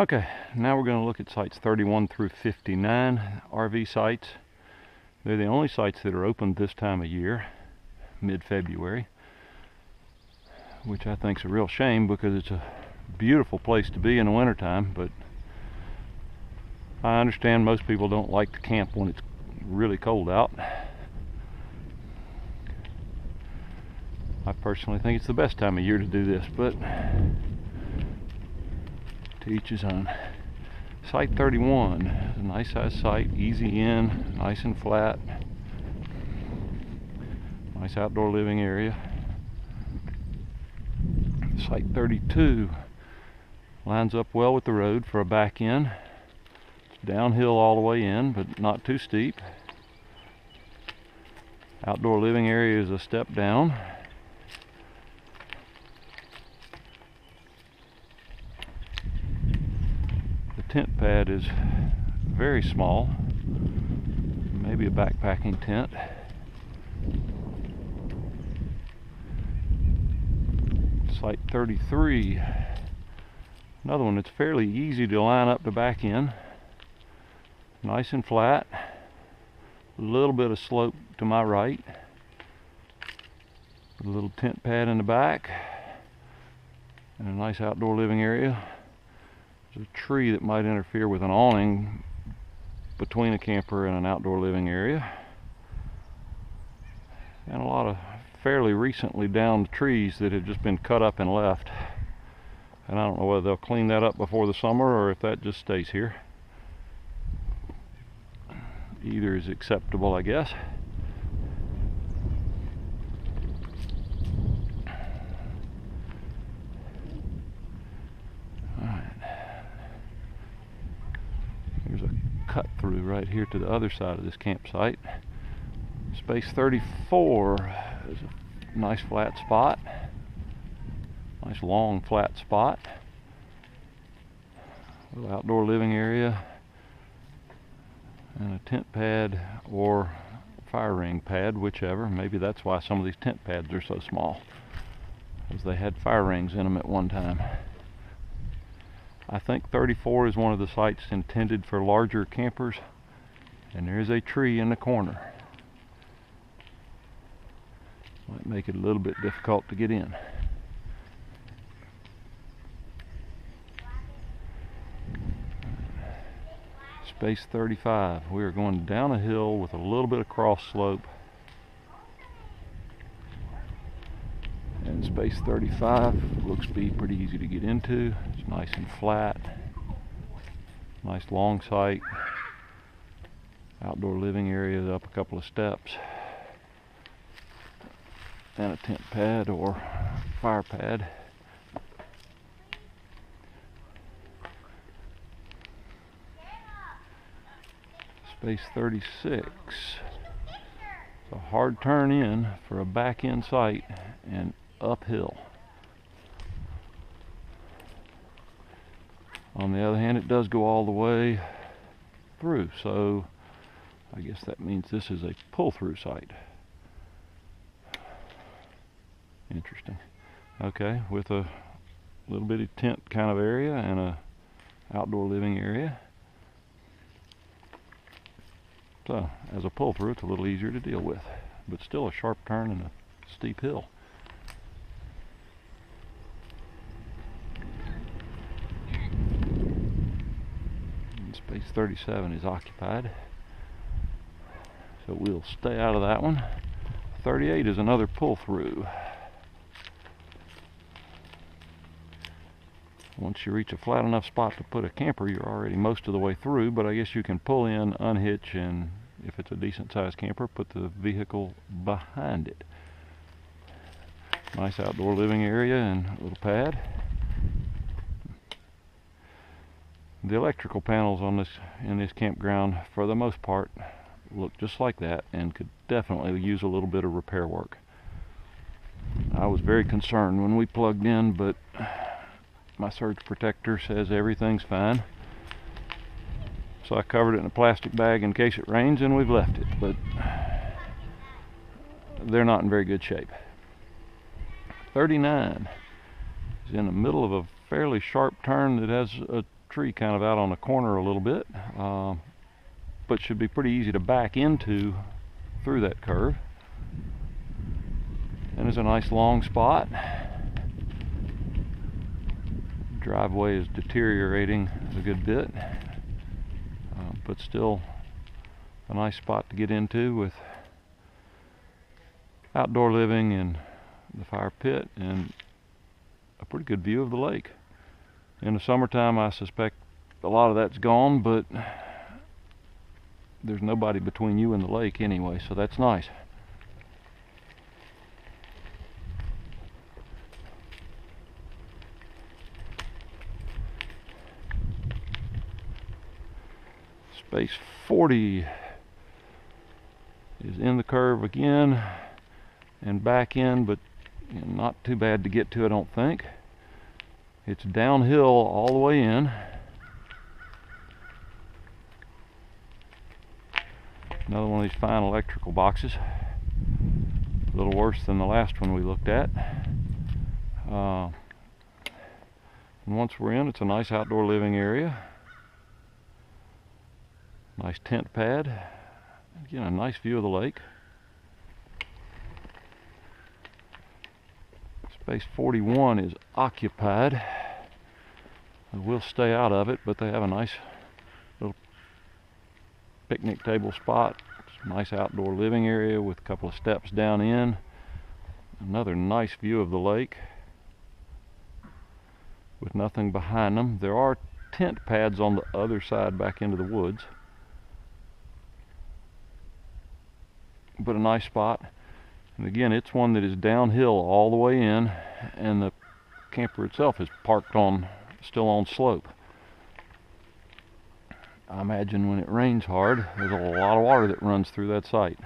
Okay, now we're going to look at sites 31 through 59, RV sites. They're the only sites that are open this time of year, mid-February, which I think is a real shame because it's a beautiful place to be in the wintertime, but I understand most people don't like to camp when it's really cold out. I personally think it's the best time of year to do this, but to each his own. Site 31 is a nice size site, easy in, nice and flat. Nice outdoor living area. Site 32 lines up well with the road for a back in. It's downhill all the way in, but not too steep. Outdoor living area is a step down. Tent pad is very small, maybe a backpacking tent. Site 33, another one that's fairly easy to line up to back in. Nice and flat, a little bit of slope to my right. A little tent pad in the back, and a nice outdoor living area. There's a tree that might interfere with an awning between a camper and an outdoor living area. And a lot of fairly recently downed trees that have just been cut up and left. And I don't know whether they'll clean that up before the summer or if that just stays here. Either is acceptable, I guess. There's a cut through right here to the other side of this campsite. Space 34 is a nice flat spot. Nice long flat spot. A little outdoor living area and a tent pad or fire ring pad, whichever. Maybe that's why some of these tent pads are so small, because they had fire rings in them at one time. I think 34 is one of the sites intended for larger campers, and there's a tree in the corner. Might make it a little bit difficult to get in. Space 35, we are going down a hill with a little bit of cross slope. And space 35 looks to be pretty easy to get into. It's nice and flat. Nice long site. Outdoor living area up a couple of steps. And a tent pad or fire pad. Space 36. It's a hard turn in for a back end site and uphill. On the other hand, it does go all the way through, so I guess that means this is a pull-through site. Interesting. Okay, with a little bitty tent kind of area and a outdoor living area. So, as a pull-through, it's a little easier to deal with, but still a sharp turn and a steep hill. Space 37 is occupied, so we'll stay out of that one. 38 is another pull-through. Once you reach a flat enough spot to put a camper, you're already most of the way through, but I guess you can pull in, unhitch, and if it's a decent sized camper, put the vehicle behind it. Nice outdoor living area and a little pad. The electrical panels on in this campground, for the most part, look just like that and could definitely use a little bit of repair work. I was very concerned when we plugged in, but my surge protector says everything's fine. So I covered it in a plastic bag in case it rains, and we've left it, but they're not in very good shape. 39 is in the middle of a fairly sharp turn that has a tree kind of out on the corner a little bit, but should be pretty easy to back into through that curve. And there's a nice long spot. Driveway is deteriorating a good bit, but still a nice spot to get into with outdoor living and the fire pit and a pretty good view of the lake. In the summertime, I suspect a lot of that's gone, but there's nobody between you and the lake anyway, so that's nice. Space 40 is in the curve again and back in, but not too bad to get to, I don't think. It's downhill all the way in. Another one of these fine electrical boxes. A little worse than the last one we looked at. And once we're in, it's a nice outdoor living area. Nice tent pad. Again, a nice view of the lake. Space 41 is occupied. We'll stay out of it, but they have a nice little picnic table spot. It's a nice outdoor living area with a couple of steps down in. Another nice view of the lake with nothing behind them. There are tent pads on the other side back into the woods, but a nice spot. And again, it's one that is downhill all the way in, and the camper itself is parked on, still on slope. I imagine when it rains hard, there's a lot of water that runs through that site.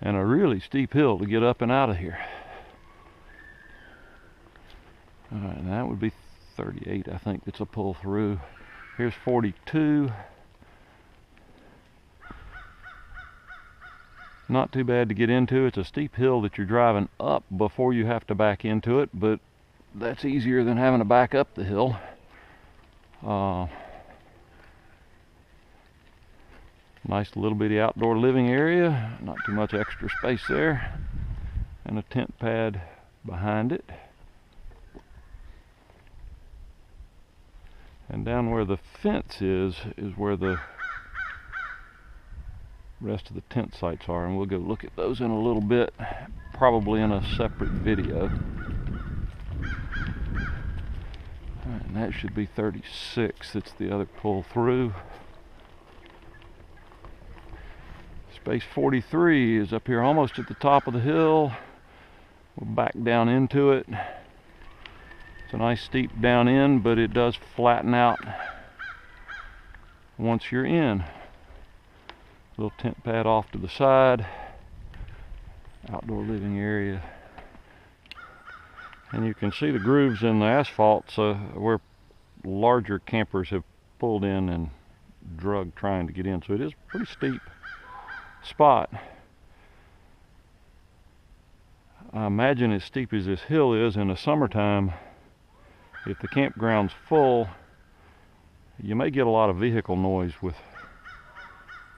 And a really steep hill to get up and out of here. Alright, and that would be 38, I think, that's a pull through. Here's 42. Not too bad to get into. It's a steep hill that you're driving up before you have to back into it, but that's easier than having to back up the hill. Nice little bitty outdoor living area, not too much extra space there, and a tent pad behind it. And down where the fence is where the rest of the tent sites are, and we'll go look at those in a little bit, probably in a separate video. And that should be 36. That's the other pull through. Space 43 is up here almost at the top of the hill. We'll back down into it. It's a nice steep down in, but it does flatten out once you're in. Little tent pad off to the side, outdoor living area, and you can see the grooves in the asphalt, so where larger campers have pulled in and drug trying to get in. So it is a pretty steep spot. I imagine as steep as this hill is in the summertime, if the campground's full, you may get a lot of vehicle noise with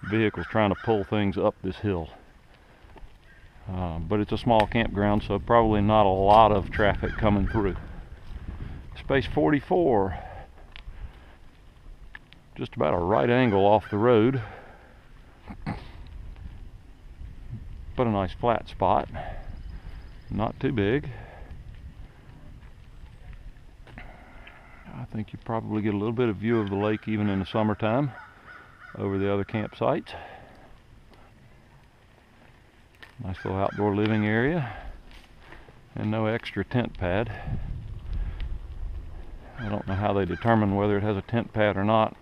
vehicles trying to pull things up this hill. But it's a small campground, so probably not a lot of traffic coming through. Space 44, just about a right angle off the road, but a nice flat spot, not too big. I think you probably get a little bit of view of the lake even in the summertime over the other campsites. Nice little outdoor living area and no extra tent pad. I don't know how they determine whether it has a tent pad or not,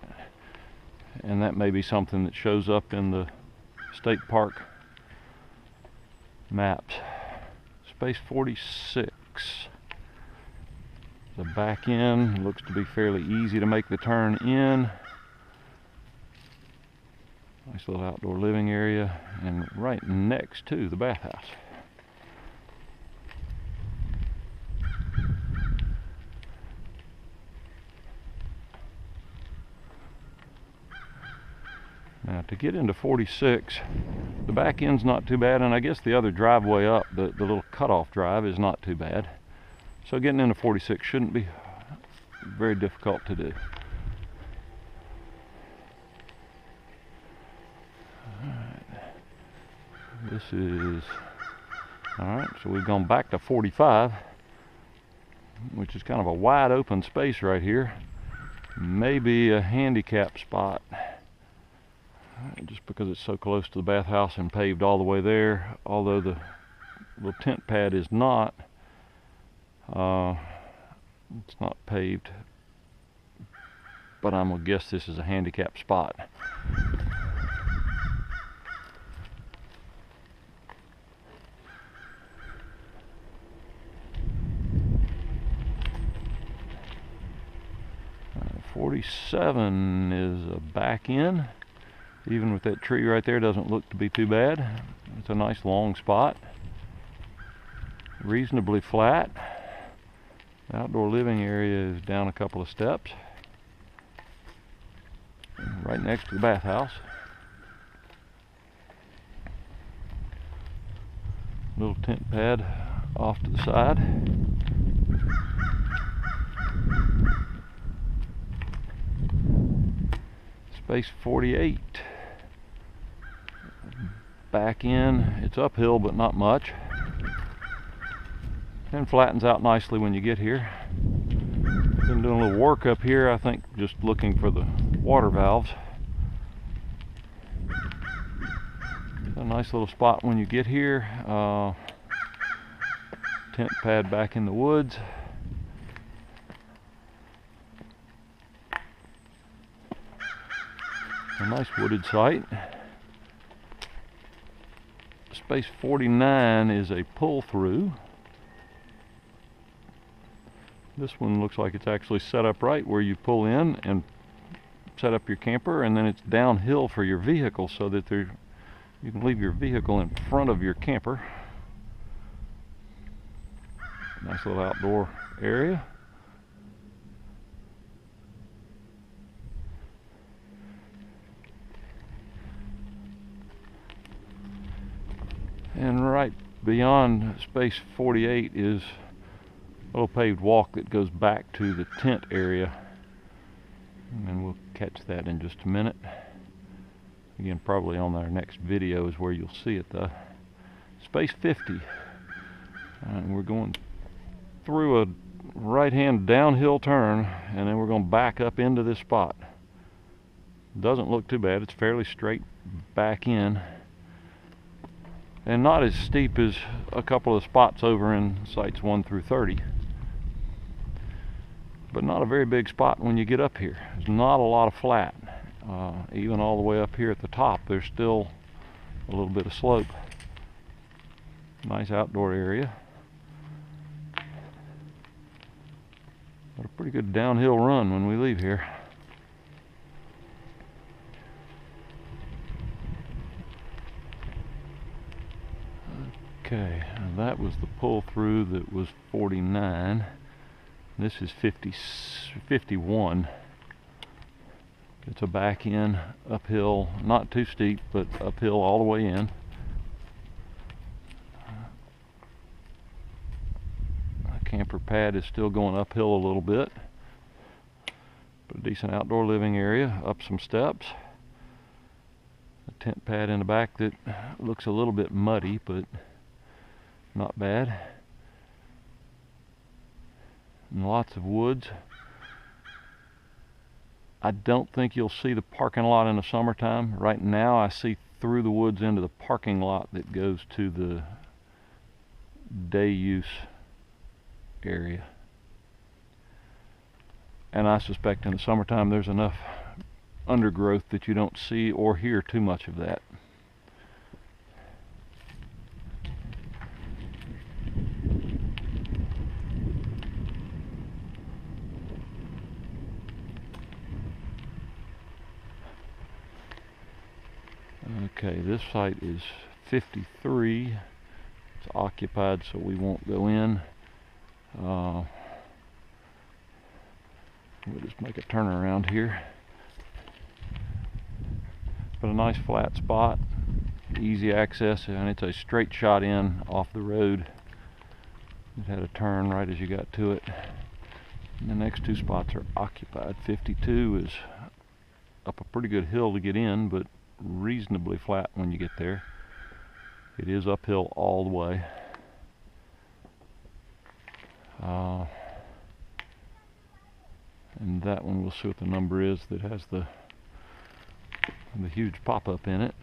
and that may be something that shows up in the state park maps. Space 46. The back end looks to be fairly easy to make the turn in. Nice little outdoor living area, and right next to the bathhouse. Now to get into 46, the back end's not too bad, and I guess the other driveway up, the little cutoff drive, is not too bad. So getting into 46 shouldn't be very difficult to do. This is, alright, so we've gone back to 45, which is kind of a wide open space right here. Maybe a handicap spot, just because it's so close to the bathhouse and paved all the way there, although the little tent pad is not. It's not paved, but I'm gonna guess this is a handicap spot. Uh, 47 is a back in. Even with that tree right there, doesn't look to be too bad. It's a nice long spot. Reasonably flat. The outdoor living area is down a couple of steps. Right next to the bathhouse. Little tent pad off to the side. Space 48. Back in, it's uphill but not much, and flattens out nicely when you get here. Been doing a little work up here, I think, just looking for the water valves. A nice little spot when you get here. Tent pad back in the woods. A nice wooded site. Space 49 is a pull-through. This one looks like it's actually set up right, where you pull in and set up your camper, and then it's downhill for your vehicle, so that you can leave your vehicle in front of your camper. Nice little outdoor area. And right beyond space 48 is a little paved walk that goes back to the tent area, and we'll catch that in just a minute. Again, probably on our next video is where you'll see it though. Space 50, and we're going through a right-hand downhill turn, and then we're going to back up into this spot. Doesn't look too bad. It's fairly straight back in, and not as steep as a couple of spots over in sites 1 through 30, but not a very big spot when you get up here. There's not a lot of flat. Even all the way up here at the top, there's still a little bit of slope. Nice outdoor area. But a pretty good downhill run when we leave here. Okay, and that was the pull through that was 49. This is 51. It's a back in, uphill, not too steep, but uphill all the way in. The camper pad is still going uphill a little bit, but a decent outdoor living area, up some steps. A tent pad in the back that looks a little bit muddy, but not bad. And lots of woods. I don't think you'll see the parking lot in the summertime. Right now I see through the woods into the parking lot that goes to the day use area. And I suspect in the summertime there's enough undergrowth that you don't see or hear too much of that. Okay, this site is 53. It's occupied, so we won't go in. We'll just make a turnaround here. but a nice flat spot, easy access, and it's a straight shot in off the road. It had a turn right as you got to it. And the next two spots are occupied. 52 is up a pretty good hill to get in, but reasonably flat when you get there. It is uphill all the way. And that one, we'll see what the number is that has the huge pop-up in it.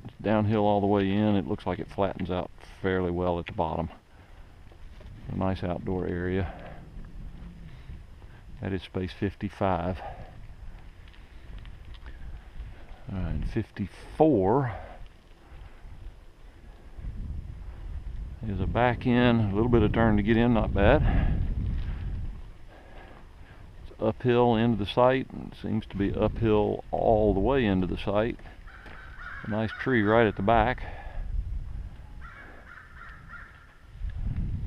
It's downhill all the way in. It looks like it flattens out fairly well at the bottom. A nice outdoor area. That is space 55. And 54 is a back in, a little bit of turn to get in, not bad. It's uphill into the site, and it seems to be uphill all the way into the site. A nice tree right at the back.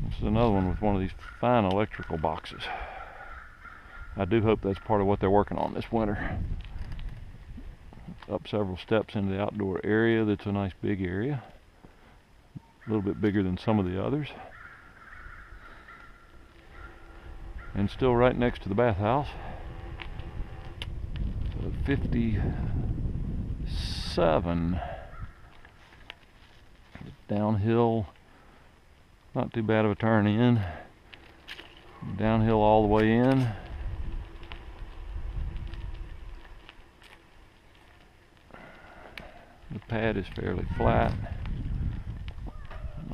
This is another one with one of these fine electrical boxes. I do hope that's part of what they're working on this winter. Up several steps into the outdoor area. That's a nice big area. A little bit bigger than some of the others. And still right next to the bathhouse. 57. Downhill. Not too bad of a turn in. Downhill all the way in. The pad is fairly flat.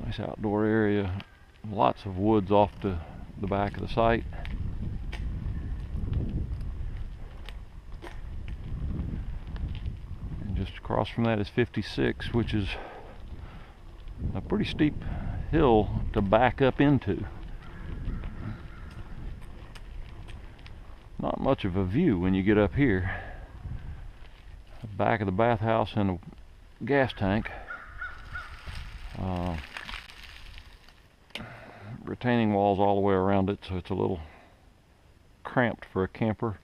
Nice outdoor area. Lots of woods off to the back of the site. And just across from that is 56, which is a pretty steep hill to back up into. Not much of a view when you get up here. The back of the bathhouse and a gas tank. Retaining walls all the way around it, so it's a little cramped for a camper.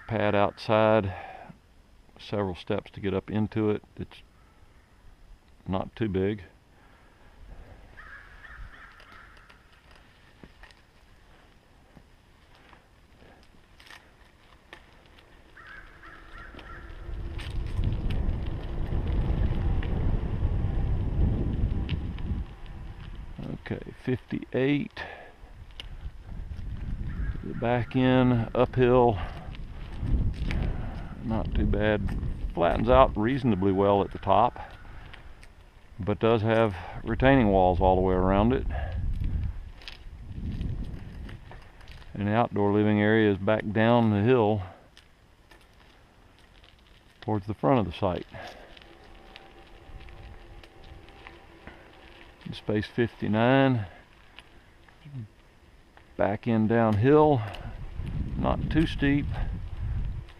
Pad outside, several steps to get up into it. It's not too big. Okay, 58. The back in, uphill, not too bad. Flattens out reasonably well at the top, but does have retaining walls all the way around it. And the outdoor living area is back down the hill towards the front of the site. Space 59, back in downhill, not too steep,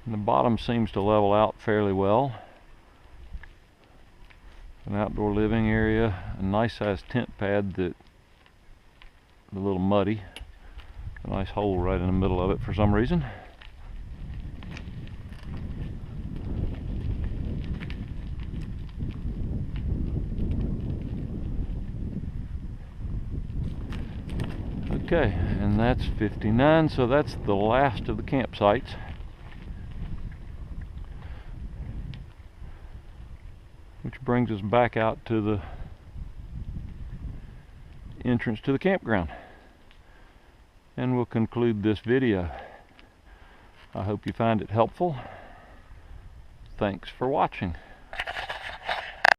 and the bottom seems to level out fairly well. An outdoor living area, a nice sized tent pad that a little muddy, a nice hole right in the middle of it for some reason. Okay, and that's 59, so that's the last of the campsites. Which brings us back out to the entrance to the campground. And we'll conclude this video. I hope you find it helpful. Thanks for watching.